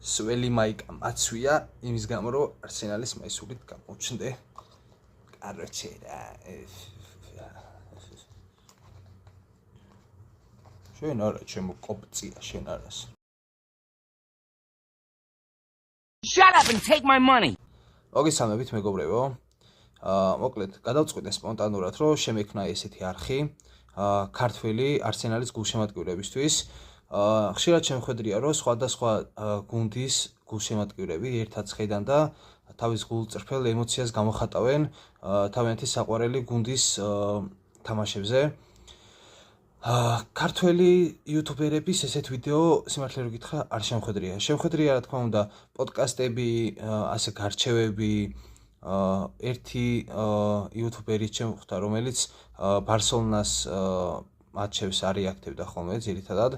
სველი მაიკა მაცვია იმის გამო რომ არსენალის მაისურით გამოჩნდე. Короче, შენ არა ჩემო კოპწია შენ არას. Shut up and take my money. მოგესალმებით მეგობრებო. მოკლედ გადავწყვიტე სპონტანურად რომ შემექმნა ესეთი არხი ქართველი არსენალის გულშემატკივრებისთვის. ხშირად შემხედრია რომ სხვადასხვა გუნდის გულშემატკივრები ერთად ხედან და თავის გულწრფელ ემოციას გამოხატავენ თავიანთი საყვარელი გუნდის თამაშებზე. ქართველი იუთუბერების ესეთ ვიდეო სიმართლე რომ გითხრა არ შემხედრია. შემხედრია რა თქმა უნდა პოდკასტები, ასე გარჩევები, ერთი იუთუბერი შემხვდა რომელიც ბარსელონას მატჩებს არეაქტებდა ხოლმე ძირითადად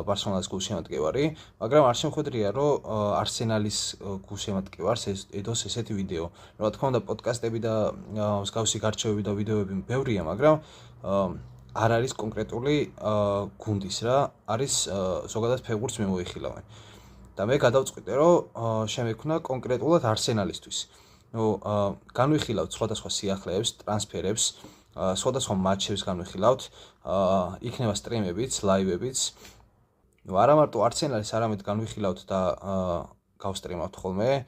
ბარსელონას გულშემატკივარი, მაგრამ არ შემხედრია რომ არსენალის გულშემატკივარს ედოს ესეთი ვიდეო. რა თქმა უნდა პოდკასტები და მსგავსი გარჩევები და ვიდეოები ბევრია, მაგრამ არ არის კონკრეტული გუნდის რა, არის ზოგადად ფეხბურთს მიმოიხილავენ. და მე გადავწყვიტე რომ შემექმნა კონკრეტულად არსენალისთვის. განვიხილავთ სხვადასხვა სიახლეებს, ტრანსფერებს, სხვადასხვა მატჩებს განვიხილავთ, იქნება სტრიმებიც, ლაივებიც. არა მარტო არსენალის, არამედ განვიხილავთ და გავსტრიმავთ ხოლმე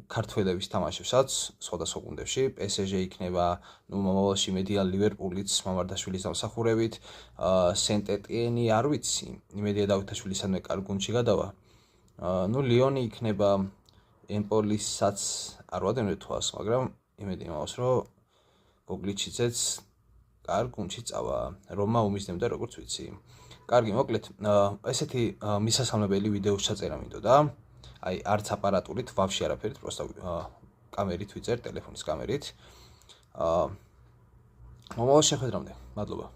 ქართველების თამაშებსაც სხვადასხვა გუნდებში, PSG იქნება, მომავალში მედია ლივერპულიც მამარდაშვილის დამსახურებით, სენტ-ეტიენი არ ვიცი, იმედია დავითაშვილისადმე კარგ გუნდში გადავა. ლიონი იქნება, ემპოლისაც არ ვადევნებ თვალს, მაგრამ იმედი მაქვს, რომ გოგლიჩიძეც კარგ გუნდში წავა. რომა უმისდევდა როგორც ვიცი. კარგი, მოკლედ, ესეთი მისასალმებელი ვიდეოს ჩაწერა მინდოდა. აი, არც აპარატურით, ვაფშე არაფერით, პროსტა კამერით ვიძერ, ტელეფონის კამერით. მომავალ შეხვედრამდე. მადლობა.